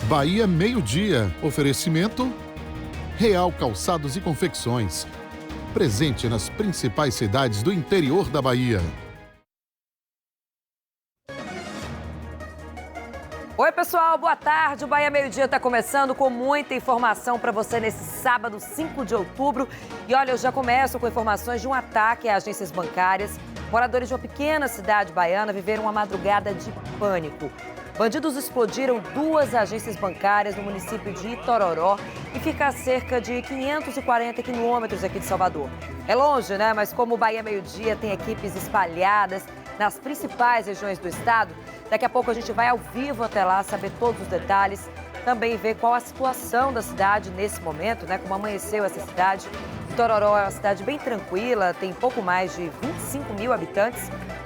Bahia Meio-Dia. Oferecimento Real Calçados e Confecções. Presente nas principais cidades do interior da Bahia. Oi, pessoal, boa tarde. O Bahia Meio-Dia está começando com muita informação para você nesse sábado, 5 de outubro. E olha, eu já começo com informações de um ataque a agências bancárias. Moradores de uma pequena cidade baiana viveram uma madrugada de pânico. Bandidos explodiram 2 agências bancárias no município de Itororó e fica a cerca de 540 quilômetros aqui de Salvador. É longe, né? Mas como o Bahia Meio-Dia tem equipes espalhadas nas principais regiões do estado, daqui a pouco a gente vai ao vivo até lá saber todos os detalhes, também ver qual a situação da cidade nesse momento, né? Como amanheceu essa cidade. Itororó é uma cidade bem tranquila, tem pouco mais de 25 mil habitantes,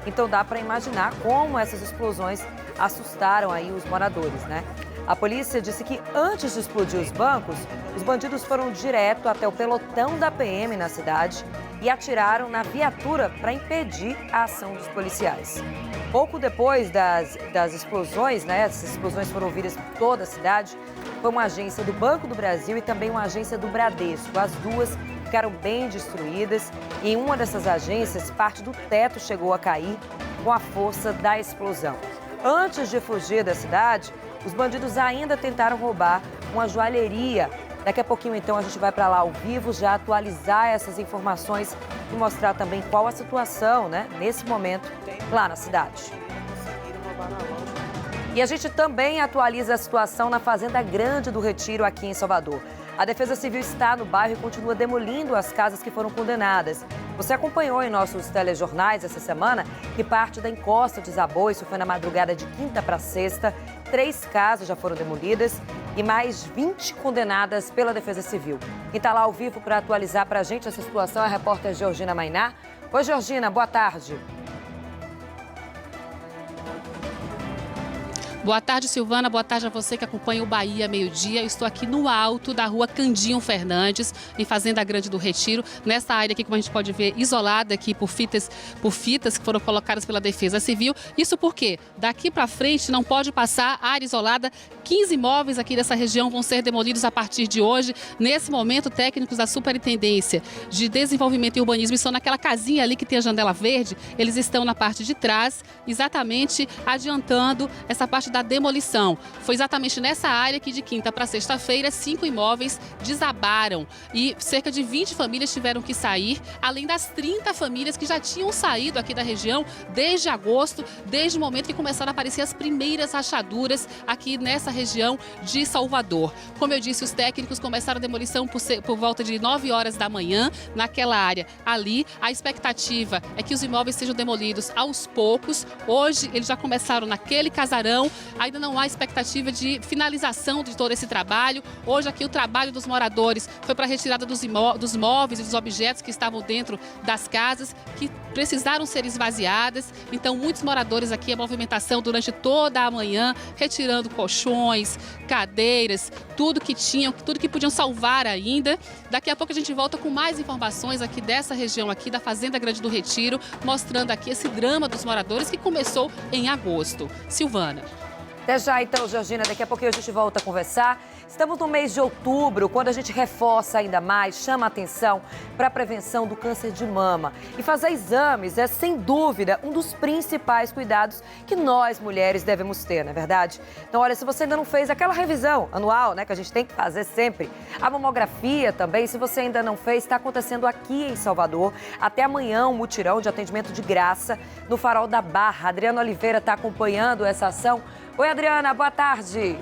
então dá para imaginar como essas explosões assustaram aí os moradores, né? A polícia disse que antes de explodir os bancos, os bandidos foram direto até o pelotão da PM na cidade e atiraram na viatura para impedir a ação dos policiais. Pouco depois das explosões, né? Essas explosões foram ouvidas por toda a cidade. Foi uma agência do Banco do Brasil e também uma agência do Bradesco. As duas ficaram bem destruídas e em uma dessas agências, parte do teto chegou a cair com a força da explosão. Antes de fugir da cidade, os bandidos ainda tentaram roubar uma joalheria. Daqui a pouquinho, então, a gente vai para lá ao vivo já atualizar essas informações e mostrar também qual a situação, né, nesse momento, lá na cidade. E a gente também atualiza a situação na Fazenda Grande do Retiro, aqui em Salvador. A Defesa Civil está no bairro e continua demolindo as casas que foram condenadas. Você acompanhou em nossos telejornais essa semana que parte da encosta desabou. Isso foi na madrugada de quinta para sexta. 3 casas já foram demolidas e mais 20 condenadas pela Defesa Civil. Quem está lá ao vivo para atualizar para a gente essa situação é a repórter Georgina Mainá. Oi, Georgina, boa tarde. Boa tarde, Silvana. Boa tarde a você que acompanha o Bahia Meio-Dia. Eu estou aqui no alto da rua Candinho Fernandes, em Fazenda Grande do Retiro. Nessa área aqui, como a gente pode ver, isolada aqui por fitas que foram colocadas pela Defesa Civil. Isso porque daqui para frente não pode passar área isolada. 15 imóveis aqui dessa região vão ser demolidos a partir de hoje. Nesse momento, técnicos da Superintendência de Desenvolvimento e Urbanismo estão naquela casinha ali que tem a janela verde. Eles estão na parte de trás, exatamente adiantando essa parte da demolição. Foi exatamente nessa área que de quinta para sexta-feira 5 imóveis desabaram e cerca de 20 famílias tiveram que sair, além das 30 famílias que já tinham saído aqui da região desde agosto, desde o momento que começaram a aparecer as primeiras rachaduras aqui nessa região de Salvador. Como eu disse, os técnicos começaram a demolição por volta de 9 horas da manhã naquela área ali. A expectativa é que os imóveis sejam demolidos aos poucos. Hoje eles já começaram naquele casarão. Ainda não há expectativa de finalização de todo esse trabalho. Hoje aqui o trabalho dos moradores foi para a retirada dos móveis e dos objetos que estavam dentro das casas, que precisaram ser esvaziadas. Então muitos moradores aqui, a movimentação durante toda a manhã, retirando colchões, cadeiras, tudo que tinham, tudo que podiam salvar ainda. Daqui a pouco a gente volta com mais informações aqui dessa região aqui da Fazenda Grande do Retiro, mostrando aqui esse drama dos moradores que começou em agosto. Silvana. Até já então, Georgina, daqui a pouquinho a gente volta a conversar. Estamos no mês de outubro, quando a gente reforça ainda mais, chama a atenção para a prevenção do câncer de mama. E fazer exames é, sem dúvida, um dos principais cuidados que nós, mulheres, devemos ter, não é verdade? Então, olha, se você ainda não fez aquela revisão anual, né, que a gente tem que fazer sempre, a mamografia também, se você ainda não fez, está acontecendo aqui em Salvador. Até amanhã, um mutirão de atendimento de graça no Farol da Barra. A Adriana Oliveira está acompanhando essa ação. Oi, Adriana, boa tarde.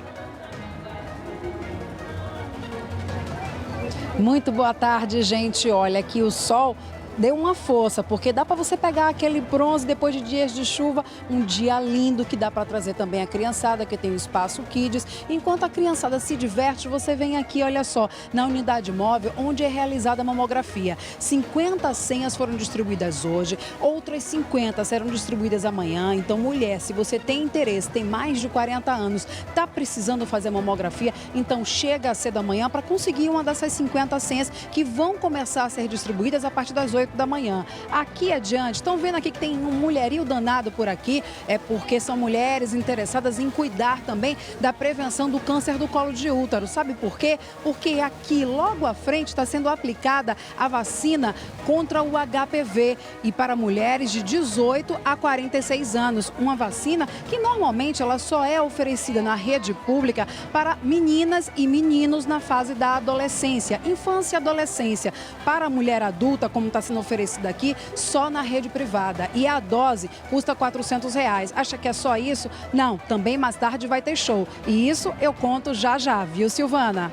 Muito boa tarde, gente. Olha, aqui o sol deu uma força, porque dá para você pegar aquele bronze depois de dias de chuva, um dia lindo que dá para trazer também a criançada, que tem o espaço Kids. Enquanto a criançada se diverte, você vem aqui, olha só, na unidade móvel, onde é realizada a mamografia. 50 senhas foram distribuídas hoje, outras 50 serão distribuídas amanhã. Então, mulher, se você tem interesse, tem mais de 40 anos, está precisando fazer mamografia, então chega cedo amanhã para conseguir uma dessas 50 senhas que vão começar a ser distribuídas a partir das 8 8 da manhã. Aqui adiante, estão vendo aqui que tem um mulherio danado por aqui, é porque são mulheres interessadas em cuidar também da prevenção do câncer do colo de útero. Sabe por quê? Porque aqui, logo à frente, está sendo aplicada a vacina contra o HPV e para mulheres de 18 a 46 anos. Uma vacina que normalmente ela só é oferecida na rede pública para meninas e meninos na fase da adolescência, infância e adolescência. Para a mulher adulta, como está sendo oferecida aqui, só na rede privada. E a dose custa R$400. Acha que é só isso? Não, também mais tarde vai ter show. E isso eu conto já já, viu, Silvana?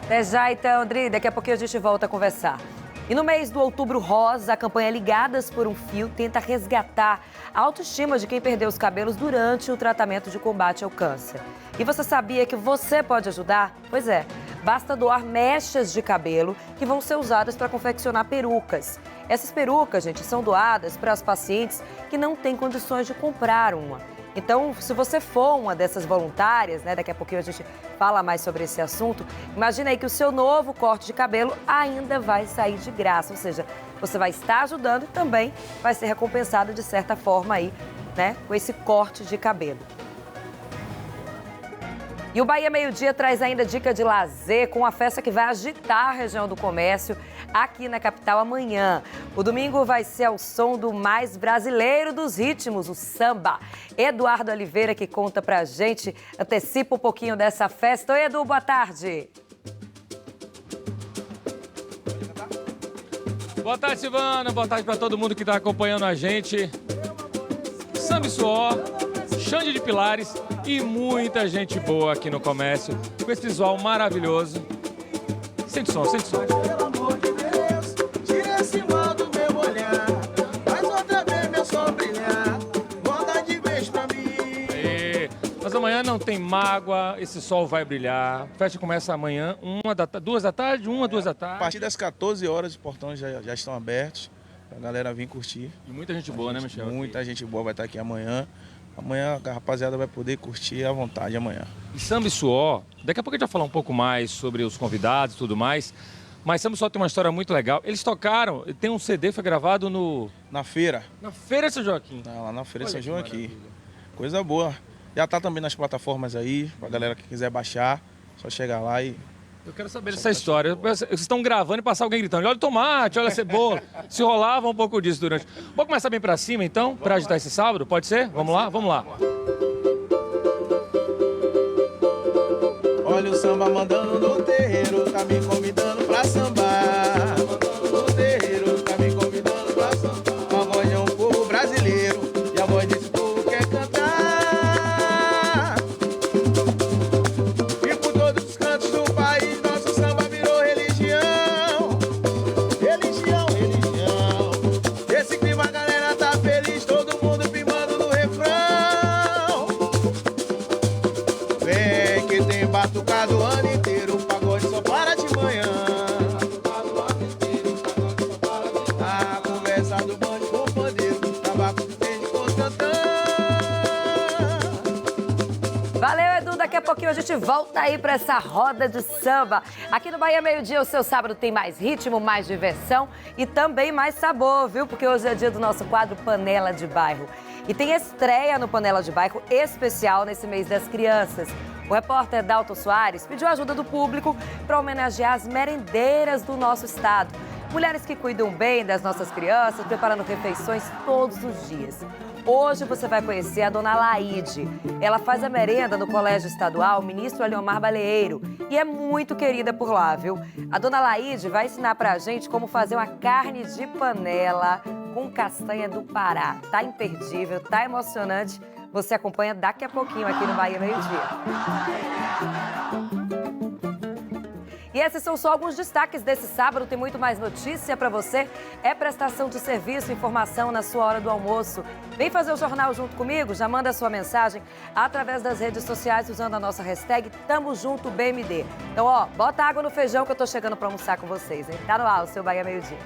Até já então, Andri. Daqui a pouquinho a gente volta a conversar. E no mês do Outubro Rosa, a campanha Ligadas por um Fio tenta resgatar a autoestima de quem perdeu os cabelos durante o tratamento de combate ao câncer. E você sabia que você pode ajudar? Pois é, basta doar mechas de cabelo que vão ser usadas para confeccionar perucas. Essas perucas, gente, são doadas para as pacientes que não têm condições de comprar uma. Então, se você for uma dessas voluntárias, né, daqui a pouquinho a gente fala mais sobre esse assunto, imagina aí que o seu novo corte de cabelo ainda vai sair de graça, ou seja, você vai estar ajudando e também vai ser recompensado de certa forma aí, né, com esse corte de cabelo. E o Bahia Meio Dia traz ainda dica de lazer com a festa que vai agitar a região do comércio aqui na capital amanhã. O domingo vai ser ao som do mais brasileiro dos ritmos, o samba. Eduardo Oliveira que conta pra gente, antecipa um pouquinho dessa festa. Oi, Edu, boa tarde. Boa tarde, Silvana. Boa tarde para todo mundo que está acompanhando a gente. Samba e suor, Xande de Pilares e muita gente boa aqui no comércio, com esse visual maravilhoso. Sente som, sente som. Pelo amor de Deus, tira esse mal do meu olhar, faz outra vez meu sol brilhar, volta de vez pra mim. Mas amanhã não tem mágoa, esse sol vai brilhar. A festa começa amanhã, 2 da tarde, 2 da A tarde. partir das 14 horas os portões já estão abertos, pra galera vir curtir. E muita gente boa, né, Michel? Muita gente boa vai estar aqui amanhã. Amanhã a rapaziada vai poder curtir à vontade amanhã. E Samba e Suor, daqui a pouco a gente vai falar um pouco mais sobre os convidados e tudo mais, mas Samba e Suor tem uma história muito legal. Eles tocaram, tem um CD, foi gravado Na feira. na Feira de São Joaquim. Lá na feira de Olha São que João aqui. maravilha. Coisa boa. Já tá também nas plataformas aí, pra galera que quiser baixar, só chegar lá e... Eu quero saber dessa história. Vocês estão gravando e passar alguém gritando, olha o tomate, olha a cebola. Se rolava um pouco disso durante... Vamos começar bem pra cima, então, pra agitar esse sábado? Pode ser? Vamos lá? Vamos lá. Olha o samba mandando no terreiro, tá me convidando pra sambar. No terreiro, tá me convidando pra sambar. A voz é um povo brasileiro e a voz desse povo quer cantar. E por todos os cantos do país, nosso samba virou religião. Religião, religião. Esse clima a galera tá feliz, todo mundo primando no refrão. Vem que tem batucado o ano inteiro, o pagode só para de manhã. A conversa do bando com o pandeiro, tabaco que tem de Constantã. Valeu, Edu. Daqui a pouquinho a gente volta aí para essa roda de samba. Aqui no Bahia Meio Dia, o seu sábado tem mais ritmo, mais diversão e também mais sabor, viu? Porque hoje é dia do nosso quadro Panela de Bairro. E tem estreia no Panela de Bairro especial nesse mês das crianças. O repórter Dalton Soares pediu a ajuda do público para homenagear as merendeiras do nosso estado. Mulheres que cuidam bem das nossas crianças, preparando refeições todos os dias. Hoje você vai conhecer a dona Laide. Ela faz a merenda no Colégio Estadual Ministro Aliomar Baleeiro e é muito querida por lá, viu? A dona Laide vai ensinar pra gente como fazer uma carne de panela com castanha do Pará. Tá imperdível, tá emocionante. Você acompanha daqui a pouquinho aqui no Bahia Meio Dia. E esses são só alguns destaques desse sábado. Tem muito mais notícia para você. É prestação de serviço, informação na sua hora do almoço. Vem fazer o jornal junto comigo. Já manda a sua mensagem através das redes sociais usando a nossa hashtag Tamo Junto BMD. Então, ó, bota água no feijão que eu tô chegando para almoçar com vocês, hein? Tá no ar, o seu Bahia Meio Dia.